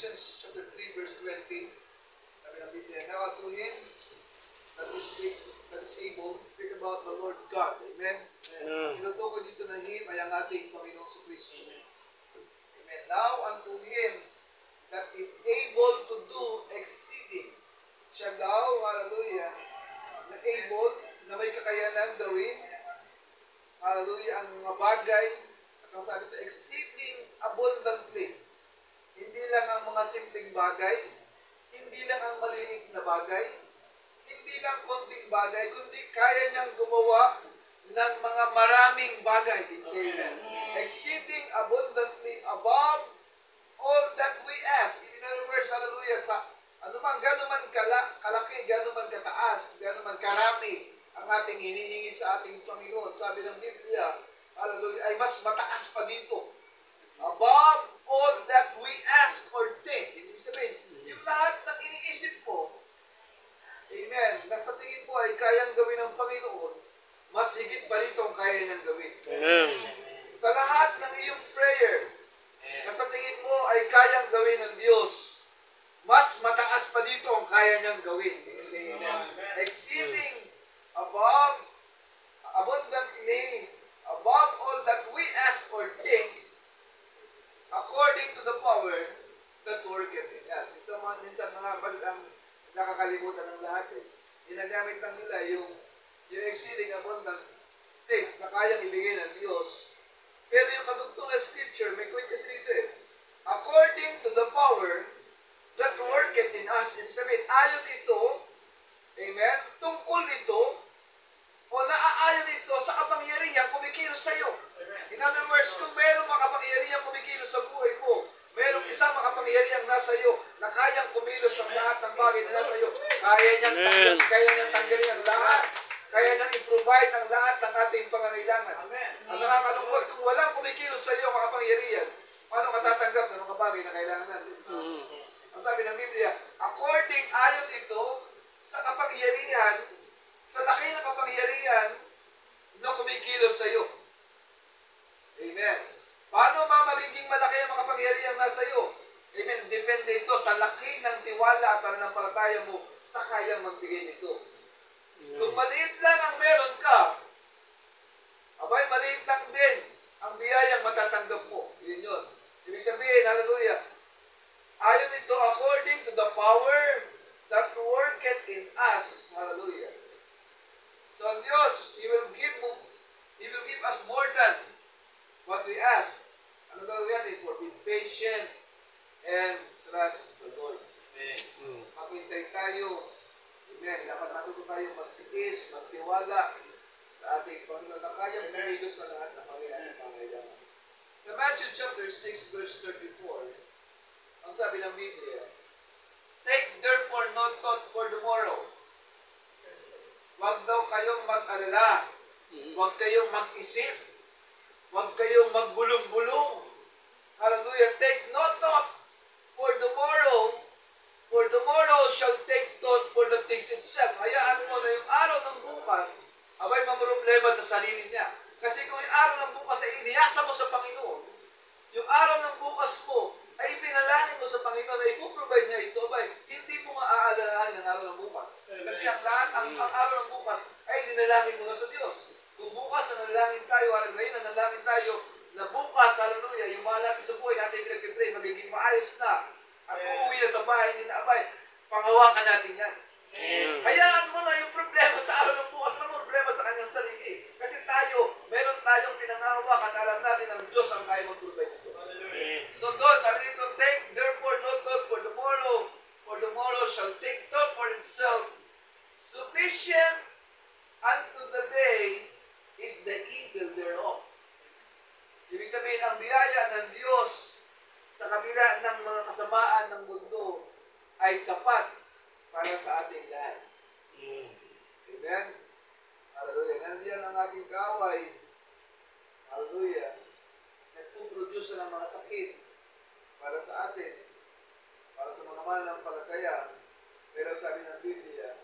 Colossians chapter 3, verse 20. Sabi ng Biblia, now unto him that is able to speak about the Lord God. Amen? Tinutukoy dito na him ay ang ating Panginoong Kristo. Amen. Now unto him that is able to do exceeding. Siya daw, hallelujah, na able, na may kakayanan gawin, hallelujah, ang mga bagay, at ang sabi ito, exceeding abundantly. Hindi lang ang mga simpleng bagay, hindi lang ang maliliit na bagay, hindi lang konting bagay, kundi kaya niyang gumawa ng mga maraming bagay. Amen. Exceeding abundantly above all that we ask. In other words, hallelujah, sa anuman, gano'n man kalaki, gano'n man kataas, gano'n man karami ang ating hinihingi sa ating Panginoon. Sabi ng Biblia, hallelujah, ay mas mataas pa dito. Above all that we ask or think. Ibig sabihin, yung lahat ng iniisip mo, amen, na sa tingin mo ay kayang gawin ng Panginoon, mas higit pa dito ang kaya niyang gawin. Amen. Sa lahat ng iyong prayer, na sa tingin mo ay kayang gawin ng Diyos, mas mataas pa dito ang kaya niyang gawin. Amen. Exceeding above, abundantly, above all that we ask or think, according to the power that worketh in us. Ito man minsan mga ang nakakalimutan ng lahat eh. Ginagamit lang nila yung exceeding abundant things na kayang ibigay ng Diyos. Pero yung kadugtong scripture, may kwento kasi dito eh. According to the power that worketh in us. Ibig sabihin, ayon ito, amen, tungkol ito, o naaayon ito sa kapangyarihan kumikilos sa iyo. In other words, kung mayroong makapangyarihan kumikilos sa buhay mo, mayroong isang makapangyarihan nasa iyo na kayang kumilos ang lahat ng bagay na nasa iyo, kaya niyang tanggalin ang lahat. Kaya niyang i-provide ang lahat ng ating pangangailangan. Ang nakakalungkot, kung walang kumikilos sa iyo makapangyarihan, paano matatanggap ng mga bagay na kailangan natin? Ang sabi ng Biblia, according ayon ito sa kapangyarihan, sa laki ng kapangyarihan na kumikilos sa iyo. Amen. Paano magiging malaki ang mga pangyarihan nasa iyo? Amen. Depende ito sa laki ng tiwala at pananampalataya mo sa kayang magbigay nito. Kung maliit lang ang meron ka, abay, maliit lang din ang biyayang matatanggap mo. Yun yun. Ibig sabihin, hallelujah, ayon ito according to the power that worketh in us. Hallelujah. So, Diyos, He will give us more than what we ask. Ano gagawin natin? For be patient and trust the Lord. Amen. Maghintay tayo. Amen. Dapat natuto tayo magtiis, magtiwala sa ating Panginoon na kayang pumilos sa lahat ng pangailangan. Sa Matthew chapter 6, verse 34, ang sabi ng Biblia, take therefore no thought for tomorrow. Huwag daw kayong mag-alala. Huwag kayong mag-isip. Huwag kayong magbulong-bulong. Hallelujah. Take no thought for tomorrow. For tomorrow shall take thought for the things itself. Hayaan mo na yung araw ng bukas, abay mamroblema sa sarili niya. Kasi kung yung araw ng bukas ay iniyasa mo sa Panginoon, yung araw ng bukas mo ay pinalangin mo sa Panginoon na ipoprovide niya ito, abay, hindi mo maaalalahanin ang araw ng bukas. Kasi ang araw ng bukas ay dinalangin mo na sa Diyos. Kung bukas na nanalangin tayo, ngayon na nanalangin tayo, na bukas, hallelujah, yung malapit sa buhay natin pinag-pray, magiging maayos na. At uuwi na sa bahay ni Abay, panghawakan natin yan. Hayaan mo na yung problema sa araw ng bukas, na problema sa kanyang sarili. Kasi meron tayong pinangahawakan, alam natin ang Diyos ang kaya mag-provide ito. So doon, sabi dito, take therefore no thought for tomorrow shall take thought for itself. Sufficient unto the day is the evil thereof. Ibig sabihin, ang biyaya ng Diyos sa kabila ng mga kasamaan ng mundo ay sapat para sa ating lahat. Amen? Hallelujah. Nandiyan ang ating kaaway. Hallelujah. Nagpuproduce ng mga sakit para sa atin, para sa mga mananampalataya. Pero sabi ng Biblia,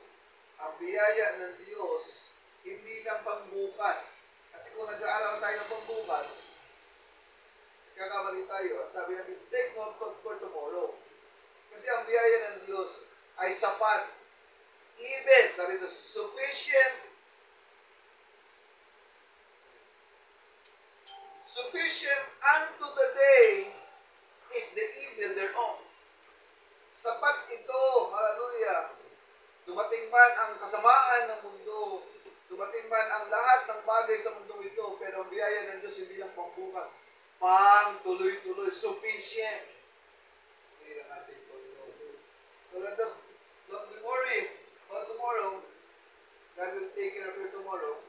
ang biyaya ng Diyos, hindi lang pangbukas. Kasi kung nag-aaral tayo ng pangbukas, kakamali tayo. Sabi namin, take no thought for tomorrow. Kasi ang biyaya ng Diyos ay sapat. Even, sabi ito, sufficient unto the day is the evil thereof. Sapat ito, hallelujah. Dumating man ang kasamaan ng mundo, dumating man ang lahat ng bagay sa mundo ito, pero ang biyaya ng Diyos hindi lang pangbukas, pang tuloy-tuloy, sufficient. Hindi lang ating Panginoon. So let us don't worry about tomorrow. God will take care of you tomorrow.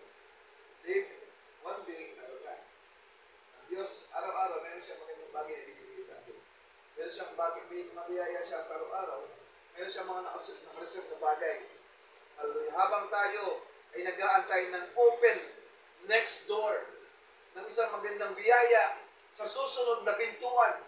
Live one day at a time. Ang Diyos, araw-araw, meron siyang magandang bagay na ibigay sa atin. Meron siyang bagay, may mabiyaya siya sa araw-araw. Meron siyang mga nakareserve na bagay. Habang tayo ay nag-aantay ng open next door ng isang magandang biyaya sa susunod na pintuan.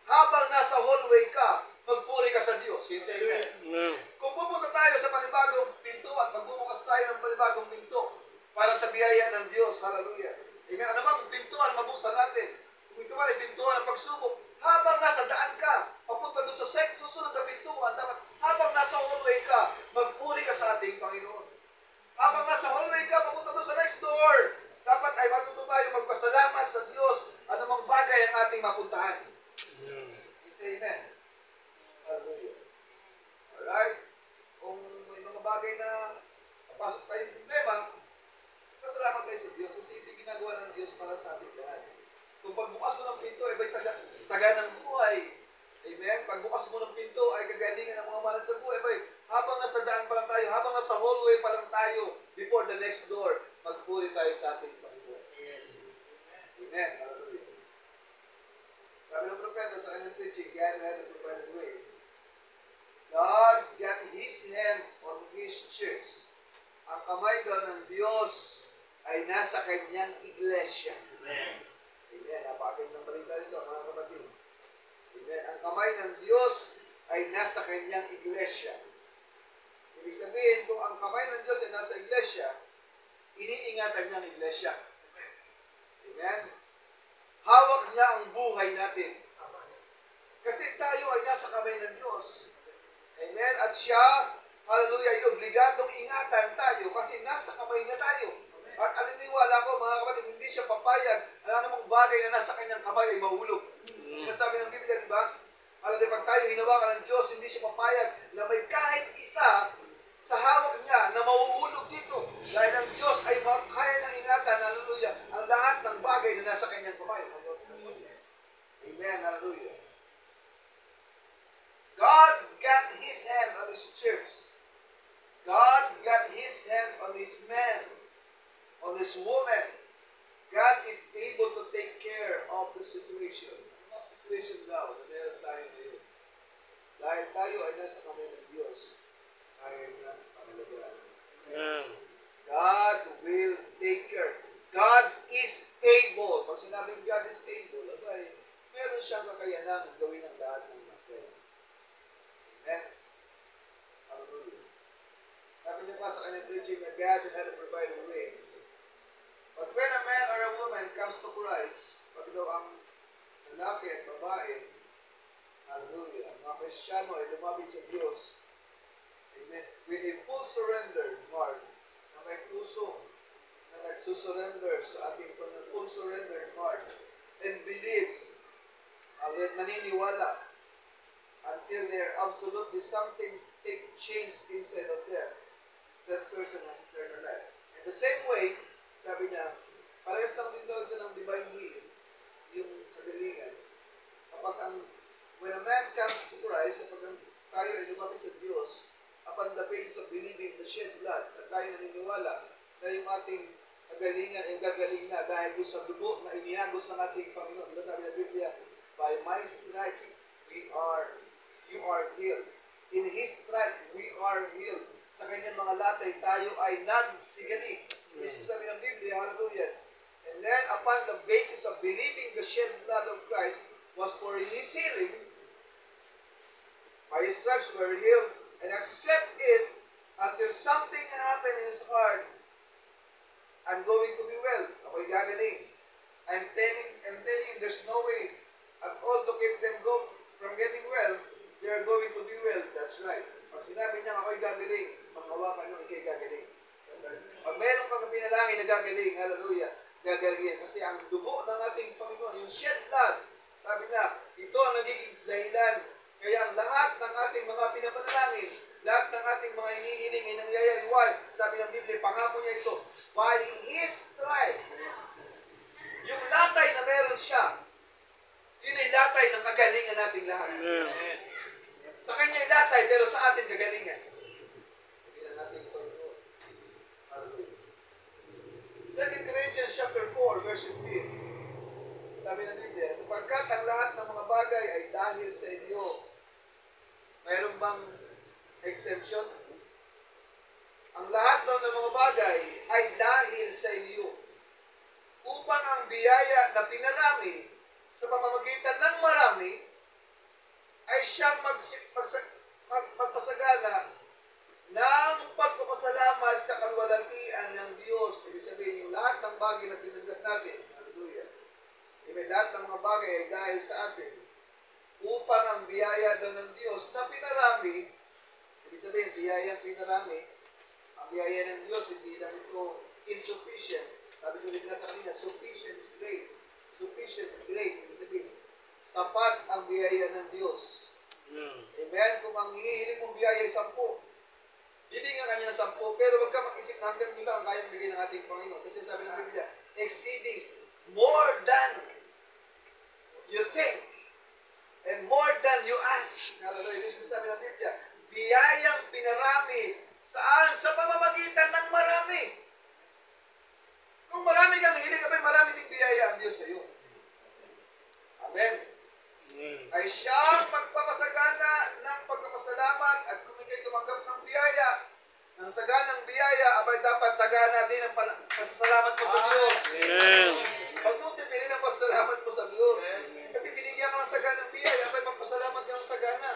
Habang nasa hallway ka, magpuri ka sa Diyos. Yes, amen. Kung pupunta tayo sa panibagong pintuan, magbubukas tayo ng panibagong pinto para sa biyaya ng Diyos. Hallelujah. Amen. Ano bang pintuan mabuksan natin? Kung ito man ay pintuan ng pagsubok, habang nasa daan ka, papunta doon sa susunod na pintuan, dapat habang nasa hallway ka, magpuri ka sa ating Panginoon. Habang nasa hallway ka, papunta doon sa next door, dapat ay matuto tayo magpasalamat sa Diyos anumang bagay ang ating mapuntahan. Say amen. Hallelujah. Alright? Kung may mga bagay na papasok tayong problema, pasalamat tayo sa Diyos kasi hindi ginagawa ng Diyos para sa ating lahat. Kung pagbukas mo ng pinto, ay saganang buhay. Amen? Pagbukas mo ng pinto, ay kagalingan ng mga mahal sa buhay. Habang nasa daan pa lang tayo, habang nasa hallway pa lang tayo, before the next door, magpuri tayo sa ating Panginoon. Amen? Hallelujah. Sabi ng propeta sa kanyang preaching, God had to provide the way. God got His hand on His church. Ang kamay daw ng Diyos ay nasa kanyang iglesia. Amen. Amen. Napakagandang balita nito, mga kapatid. Amen. Ang kamay ng Diyos ay nasa kanyang iglesia. Ibig sabihin, kung ang kamay ng Diyos ay nasa iglesia, iniingatan niya ang iglesia. Amen. Hawak niya ang buhay natin. Kasi tayo ay nasa kamay ng Diyos. Amen. At siya, hallelujah, ay obligadong ingatan tayo kasi nasa kamay niya tayo. At aliniwala ko, mga kapatid, hindi siya papayag na anumang bagay na nasa kanyang kamay ay mahulog. Sinasabi ng Biblia, di ba? Hallelujah, pag tayo hinawakan ng Diyos, hindi siya papayag na may kahit isa sa hawak niya na mahuhulog dito. Dahil ang Diyos ay kaya ng ingatan, hallelujah, ang lahat ng bagay na nasa kanyang kamay. Amen, hallelujah. God got His hand on His church. God got His hand on His man, on His woman. God is able to take care of the situation. Ang situation daw na meron tayo ngayon. Dahil tayo ay nasa kamay ng Diyos, kaya na pangalagaan. God will take care. God is able. Pag sinabing God is able, abay, meron siyang kakayanan ng gawin ang lahat ng mga. Amen. Hallelujah. Sabi niya pa sa kanyang preaching na God had to provide a way. But when a man or a woman comes to Christ, pag daw ang lalaki at babae, hallelujah, ang mga Kristiyano ay lumapit sa Diyos, amen, with a full surrender heart, na may puso na nagsusurrender sa ating full surrender heart, and believes, naniniwala, until there absolutely something change inside of them, that person has eternal life. In the same way, sabi niya, parehas lang din daw ito ng divine healing, yung kagalingan. When a man comes to Christ, kapag tayo ay lumapit sa Diyos, upon the basis of believing the shed blood, at tayo naniniwala na yung ating kagalingan ay gagaling na dahil doon sa dugo na inihagos ng ating Panginoon. Diba sabi ng Biblia, by my stripes, you are healed. In His stripes, we are healed. Sa kanyang mga latay, tayo ay nagsigali. Yes, sabi ng Biblia, hallelujah. And then, upon the basis of believing the shed blood of Christ was for His healing, by His stripes we are healed, and accept it until something happened in his heart. I'm going to be well. Ako'y gagaling. I'm telling you, there's no way at all to keep them go from getting well they are going to be well. That's right. Pag sinabi niya ako'y gagaling, manghawakan nyo, ikay gagaling. Pag meron kang pinalangin na gagaling, hallelujah, gagalingin. Kasi ang dugo ng ating Panginoon, yung shed blood, sabi niya, ito ang nagiging dahilan. Kaya ang lahat ng ating mga pinapanalangin, lahat ng ating mga hinihiling ay nangyayari. Why? Sabi ng Biblia, pangako niya ito, by His stripe, yung latay na meron siya, yun ay latay ng kagalingan nating lahat. Sa kanya ay latay, pero sa atin kagalingan. Hindi na natin ito. 2 Corinthians chapter 4, verse 15. Sabi ng Biblia, sapagkat ang lahat ng mga bagay ay dahil sa inyo. Mayroon bang exemption? Ang lahat daw ng mga bagay ay dahil sa inyo. Upang ang biyaya na pinarami sa pamamagitan ng marami ay siyang magpasagana ng pagpapasalamat sa kalwalatian ng Diyos. Ibig sabihin, yung lahat ng bagay na tinanggap natin, hallelujah, lahat ng mga bagay ay dahil sa atin upang ang biyaya daw ng Diyos na pinarami, ibig sabihin, biyaya pinarami, ang biyaya ng Diyos, hindi lang ito insufficient. Sabi ko rin sa kanina, sufficient grace. Sufficient grace, ibig sabihin, sapat ang biyaya ng Diyos. Amen? Kung ang hinihiling mong biyaya ay 10, hindi nga kanya 10, pero wag ka mag-isip na hanggang nila ang kayang bigay ng ating Panginoon. Kasi sabi ng Biblia, exceeding more than you think and more than you ask. Hallelujah. This is sabi ng Biblia, biyayang pinarami saan? Sa pamamagitan ng marami. Kung marami kang hiling, abay marami ding biyaya ang Diyos sa iyo. Amen. Ay siyang magpapasagana ng pagpapasalamat at kung ikay tumanggap ng biyaya, ng saganang biyaya, abay dapat sagana din ang pasasalamat mo sa Diyos. Amen. Pag-multiply ng pasasalamat mo sa Diyos. Kasi binigyan ka ng saganang biyaya, abay magpasalamat ka ng sagana.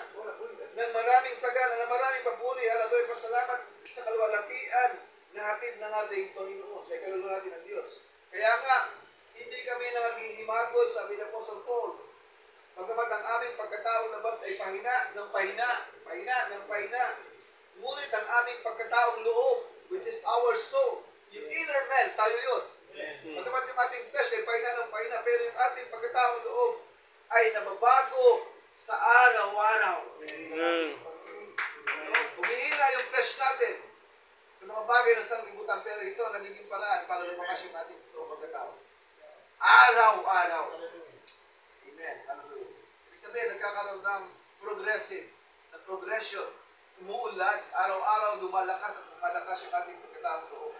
Ng maraming sagana, ng maraming papuri, hallelujah, pasalamat sa kalwalatian na hatid ng ating Panginoon, sa kaluluwa natin ng Diyos. Kaya nga, hindi kami nangagihimagod, sabi ng Apostle Paul, pagkamat ang aming pagkataong labas ay pahina ng pahina. Ngunit ang aming pagkataong loob, which is our soul, yung inner man, tayo yun. Pagkamat yung ating flesh ay pahina ng pahina, pero yung ating pagkataong loob ay nababago sa araw-araw. Humihina yung flesh natin sa mga bagay na sanglibutan, pero ito nagiging paraan para lumakas yung ating pagkatao. Araw-araw. Amen. Hallelujah. Ibig sabihin, nagkakaroon ng progression. Umuulat, araw-araw lumalakas at lumalakas yung ating pagkataong loob.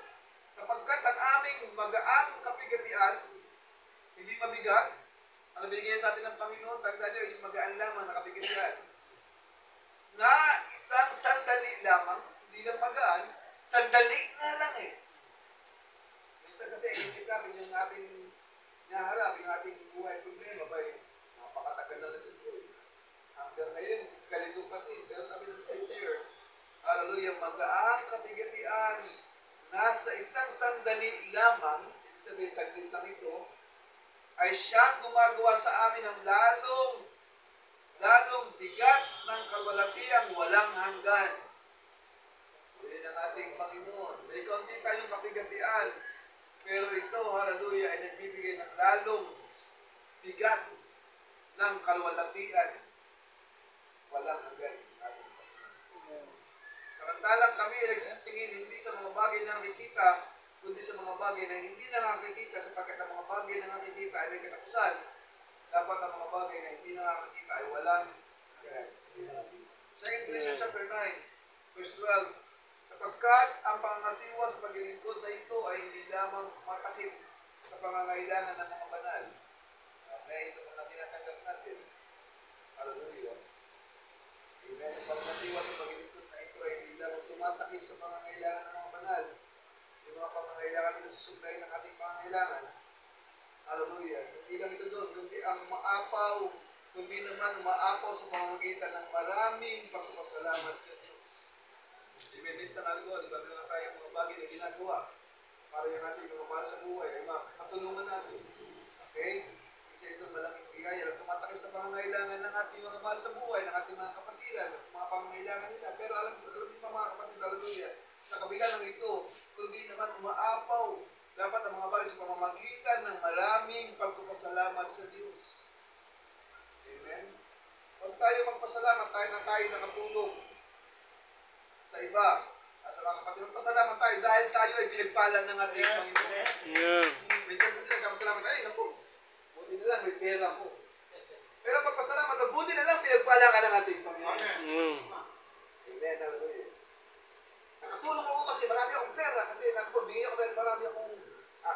Sapagkat ang aming magaang kapigatian, hindi mabigat, ang nabigay sa atin ng Panginoon, tagda niyo is magaan lamang na kapigatian. Na isang sandali lamang, hindi lang magaan, sandali nga lang eh. Minsan kasi isip natin yung ating naharap, yung ating buhay problema, ba'y napakatagal na ito. Hanggang ngayon, kalito pati. Pero sabi ng Savior, hallelujah, magaang kapigatian, nasa isang sandali lamang, ibig sabihin, saglit lang ito, ay siyang gumagawa sa amin ng lalong bigat ng kalwalatiang walang hanggan. Yan ang ating Panginoon. May kaunti tayong kapigatian, pero ito, hallelujah, ay nagbibigay ng lalong bigat ng kalwalatian walang hanggan. Samantalang kami ay nagsitingin hindi sa mga bagay na nakikita, kundi sa mga bagay na hindi na nakikita, sapagkat ang mga bagay na nakikita ay may katapusan. Dapat ang mga bagay na hindi na nakikita ay walang hanggan. 2 Corinthians chapter 9, verse 12, sapagkat ang pangangasiwa sa paglilingkod na ito ay hindi lamang matakip sa pangangailangan ng mga banal. May ito na tinatanggap natin. Hallelujah. Amen. Ang pangangasiwa sa paglilingkod na ito ay hindi lamang tumatakip sa pangangailangan ng mga banal. Yung mga pangangailangan nito sa suglay ng ating pangangailangan. Hallelujah. Hindi lang ito doon, kundi ang maapaw, kundi naman maapaw sa pamamagitan ng maraming pagpapasalamat sa Diyos. Dependis na algo, di ba meron tayong mga bagay na ginagawa para yung ating mga para sa buhay ay makatulungan natin. Okay? Isa itong malaking biyaya na tumatakip sa pangangailangan ng ating mga mahal sa buhay, ng ating mga kapatiran, mga pangangailangan nila. Pero alam niyo mga kapatid, hallelujah, sa kabila ng ito, kundi naman umaapaw dapat ang mga bagay sa pamamagitan ng maraming pagpapasalamat sa Diyos. Amen? Huwag tayo magpasalamat tayo na tayo nakatulong sa iba. Sa mga kapatid, magpasalamat tayo dahil tayo ay pinagpalan ng ating Panginoon. Yeah. Minsan kasi nagkapasalamat tayo, naku, buti na lang, may pera ko. Pero pagpasalamat, buti na lang, pinagpala ka ng ating Panginoon. Amen. Hallelujah. Nakatulong ako kasi marami akong pera, kasi nakapabigay ako dahil marami akong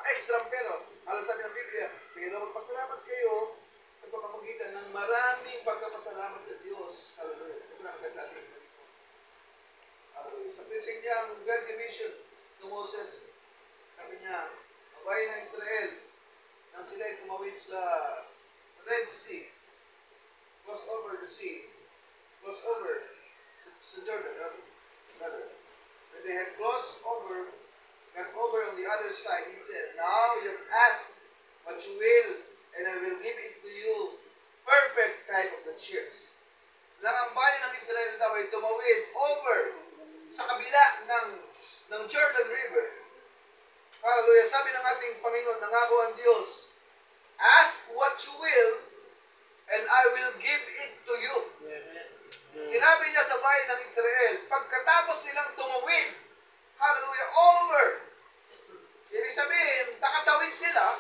extra pera. Alam sabi ng Biblia, pero magpasalamat kayo sa pamamagitan ng maraming pagkapasalamat sa Diyos. Hallelujah. Pasalamat kayo sa ating Panginoon. Hallelujah. Sa preaching niya, ang God Commission to Moses, sabi niya, ang bayan ng Israel, nang sila ay tumawid sa Red Sea, cross over the sea, cross over sa Jordan, rather. When they had crossed over, got over on the other side, he said, now you have asked what you will, and I will give it to you, perfect type of the cheers. Nang ang bayan ng Israel daw ay tumawid over sa kabila ng Jordan River. Hallelujah. Sabi ng ating Panginoon, nangako ang Diyos, ask what you will, and I will give it to you. Sinabi niya sa bayan ng Israel, pagkatapos nilang tumawid, hallelujah, over. Ibig sabihin, nakatawid sila,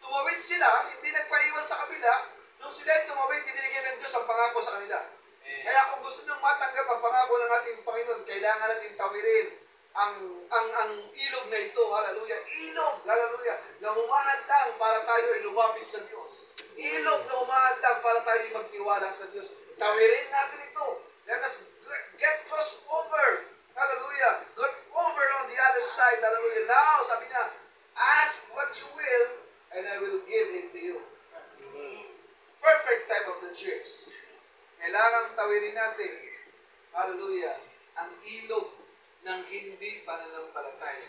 tumawid sila, hindi nagpaiwan sa kabila, nung sila tumawid, binigyan ng Diyos ang pangako sa kanila. Kaya kung gusto nyo matanggap ang pangako ng ating Panginoon, kailangan natin tawirin ang ilog na ito, hallelujah. Ilog, hallelujah, na humahantang para tayo ay lumapit sa Diyos. Ilog na humahantang para tayo ay magtiwala sa Diyos. Tawirin natin ito. Let us get cross over, hallelujah. Get over on the other side, hallelujah. Now, sabi niya, ask what you will, and I will give it to you. Perfect type of the cheers. Kailangan tawirin natin, hallelujah, ang ilog ng hindi pananampalataya.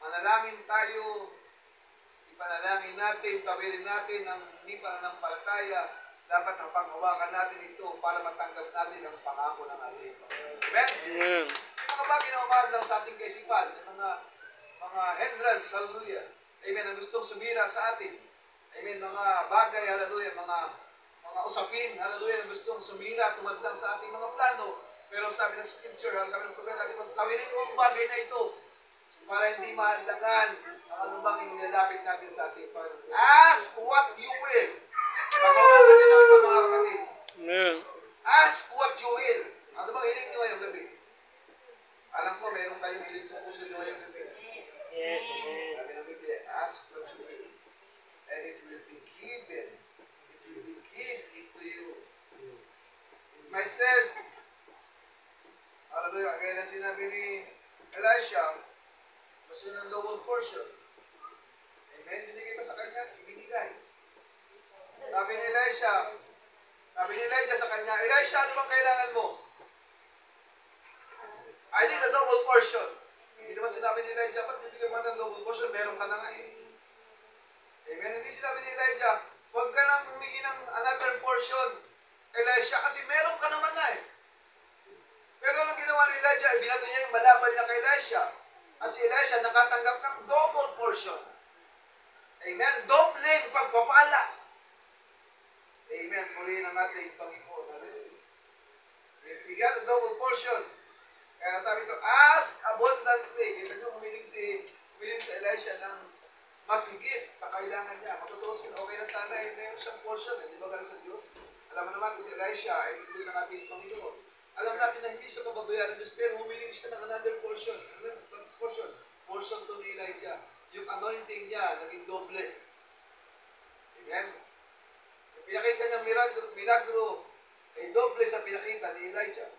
Manalangin tayo, ipanalangin natin, tawirin natin ang hindi pananampalataya. Dapat ang panghawakan natin ito para matanggap natin ang pangako ng ating Panginoon. Amen? Amen. Yung mga bagay na umadlang sa ating kaisipan, yung mga hindrance, hallelujah. Amen, ang gustong sumira sa atin. Amen, mga bagay, hallelujah, mga usapin, hallelujah, ang gustong sumira, tumadlang sa ating mga plano. Pero sabi ng scripture, sabi ng propeta, tawirin mo ang bagay na ito para hindi mahalagan ang anumang inilalapit natin sa ating Panginoon. Ask what you will. Pangawalan nyo ito, mga kapatid. Amen. Ask what you will. Ano bang hiling nyo ngayong gabi? Alam ko, meron kayong hiling sa puso nyo ngayong gabi. Yes, amen. Sabi ng Biblia, ask what you will. And it will be given. It will be given to you. It might said, hallelujah, kaya lang sinabi ni Elisha, gusto ng double portion. Amen? Binigay pa sa kanya, ibinigay. Sabi ni Elijah sa kanya, Elisha, ano bang kailangan mo? I need a double portion. Hindi naman sinabi ni Elijah, ba't bibigyan mo ng double portion? Meron ka na nga eh. Amen? Hindi sinabi ni Elijah, huwag ka nang humingi ng another portion, Elisha, kasi meron ka naman na eh. Pero anong ginawa ni Elijah? Binato niya yung balabal na kay Elisha. At si Elisha nakatanggap ng double portion. Amen? Dobleng pagpapala. Amen. Purihin ang ating Panginoon. We got a double portion. Kaya sabi ito, ask abundantly. Kita nyo, humiling si Elisha ng mas higit sa kailangan niya. Matutusin, okay na sana, mayroon siyang portion. Di ba galing sa Diyos? Alam mo naman, si Elisha ay hindi ng ating Panginoon. Alam natin na hindi siya kababayaran ng Diyos, pero humiling siya ng another portion. Next portion. Portion to ni Elijah. Yung anointing niya, naging doble. Amen? Yung pinakita niyang milagro, ay doble sa pinakita ni Elijah.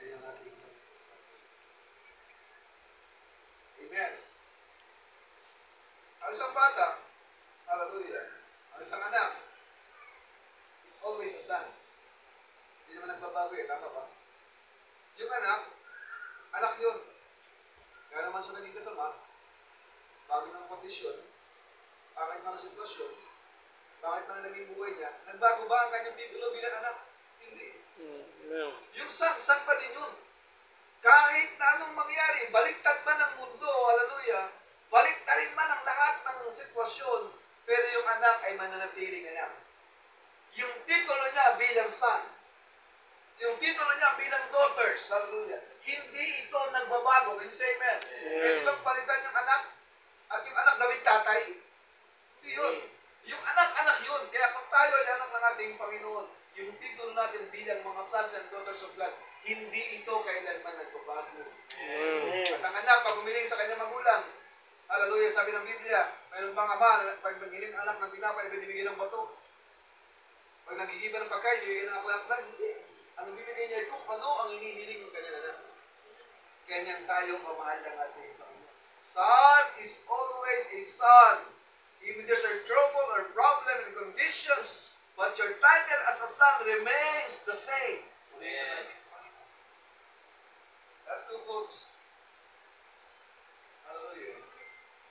Ayan ang ating Amen. Ang isang bata, hallelujah, ang isang anak, is always a son. Hindi naman nagbabago eh, tama ba? Yung anak yun. Kaya naman siya naging kasama, bago ng kondisyon, bakit mga sitwasyon, Bakit na naging buhay niya? Nagbago ba ang kanyang titulo bilang anak? Hindi. Amen. Yung sang pa din yun. Kahit na anong mangyari, baliktad man ang mundo, hallelujah, baliktarin man ang lahat ng sitwasyon, pero yung anak ay mananatiling anak. Yung titulo niya bilang son, yung titulo niya bilang daughters, hallelujah, hindi ito nagbabago. Can you say amen? Pwede bang palitan yung anak? At yung anak gawin tatay? Hindi yun. Yung anak-anak yun. Kaya kung tayo ay anak ng ating Panginoon, yung titulo natin bilang mga sons and daughters of God, hindi ito kailanman nagbabago. At ang anak, pag umiling sa kanyang magulang, hallelujah, sabi ng Biblia, mayroon bang ama, pag nagiling anak ng tinapay, ibinibigay ng bato. Pag nagigiba ng pagkain, ibibigay ng aklat-aklat, hindi. Ang bibigay niya, kung ano ang inihiling ng kanyang anak. Ganyan tayo kamahal ng ating Panginoon. Son is always a son. Even there's a trouble or problem and conditions, but your title as a son remains the same. Amen. That's two quotes. Hallelujah.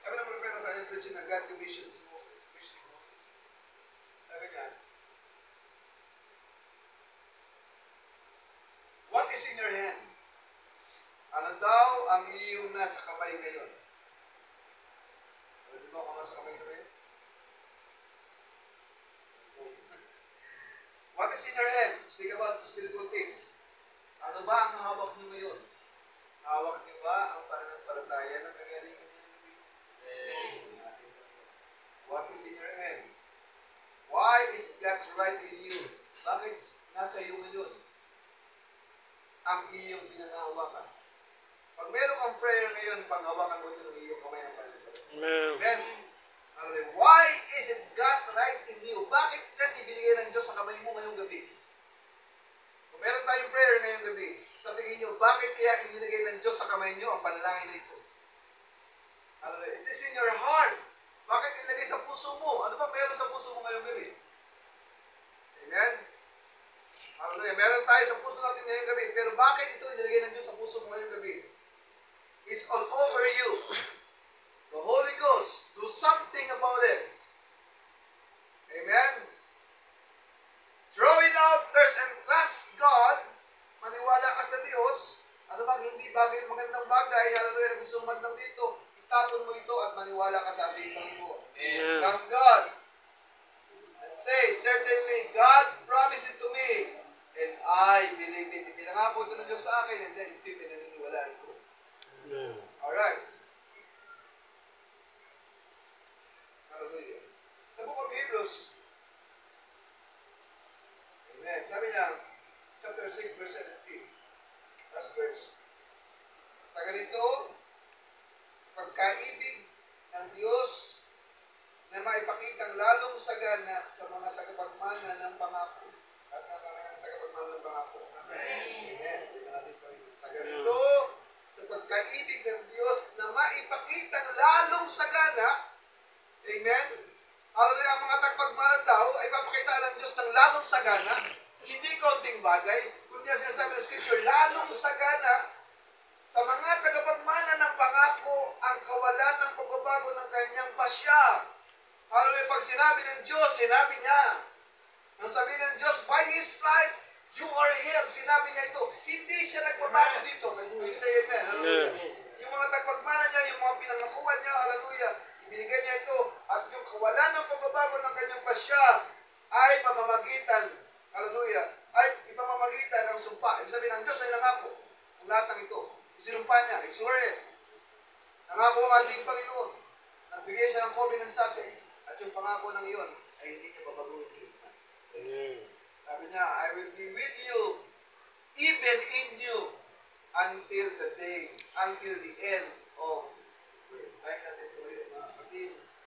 Kami na propeta sa ating preaching na God commissions Moses. Commissioning Moses. Sabi niya, what is in your hand? Ano daw ang iyong nasa kamay ngayon? Ano daw ang nasa kamay ngayon? What is in your hand? Speak about spiritual things. Ano ba ang hawak niyo ngayon? Hawak niyo ba ang pananampalataya ng kagalingan niyo? What is in your hand? Why is God right in you? Bakit nasa iyo ngayon ang iyong pinangahawakan? Pag meron kang prayer ngayon, panghawakan mo ito ng iyong kamay ng pananampalataya. Amen. Why is it God right in you? Bakit yan ibinigay ng Diyos sa kamay mo ngayong gabi? Kung meron tayong prayer ngayong gabi, sa tingin nyo, bakit kaya inilagay ng Diyos sa kamay nyo ang panalangin na ito? It is in your heart. Bakit inilagay sa puso mo? Ano ba meron sa puso mo ngayong gabi? Amen? Hallelujah. Meron tayo sa puso natin ngayong gabi, pero bakit ito inilagay ng Diyos sa puso mo ngayong gabi? It's all over you. The Holy Ghost, do something about it. Amen? Throw it out there and trust God. Maniwala ka sa Diyos. Ano bang hindi bagay, magandang bagay, hallelujah, na gusto mandang dito, itapon mo ito at maniwala ka sa ating Panginoon. Amen. Trust God. And say, certainly, God promised it to me, and I believe it. Pinangako ito ng Diyos sa akin, and then ito yung pinaniniwalaan ko. Amen. Alright. Hallelujah. Sa Book of Hebrews, amen, sabi niya, chapter 6, verse 17, last verse, sa ganito, sa pagkaibig ng Diyos na maipakitang lalong sagana sa mga tagapagmana ng pangako. Kasi nga kami ng tagapagmana ng pangako. Amen. Sa ganito, sa pagkaibig ng Diyos na maipakitang lalong sagana, amen, hallelujah, ang mga tagapagmana daw ay papakita ng Diyos ng lalong sagana, hindi konting bagay, kundi ang sinasabi ng Scripture, lalong sagana sa mga tagapagmana ng pangako ang kawalan ng pagbabago ng kanyang pasya. Hallelujah, pag sinabi ng Diyos, sinabi niya. Nang sabi ng Diyos, by His life, you are healed. Sinabi niya ito. Hindi siya nagbabago dito. Can you say amen? Hallelujah. Yung mga tagapagmana niya, yung mga pinangakuan niya, hallelujah, ibinigay niya ito. At yung kawalan ng pagbabago ng kanyang pasya ay pamamagitan, hallelujah, ay ipamamagitan ng sumpa. Ibig sabihin ng Diyos ay nangako. Ang lahat ng ito. Isinumpa niya, I swear it. Nangako ang ating Panginoon. Nagbigay siya ng covenant sa atin. At yung pangako ng iyon ay hindi niya babaguhin. Sabi niya, I will be with you, even in you, until the day, until the end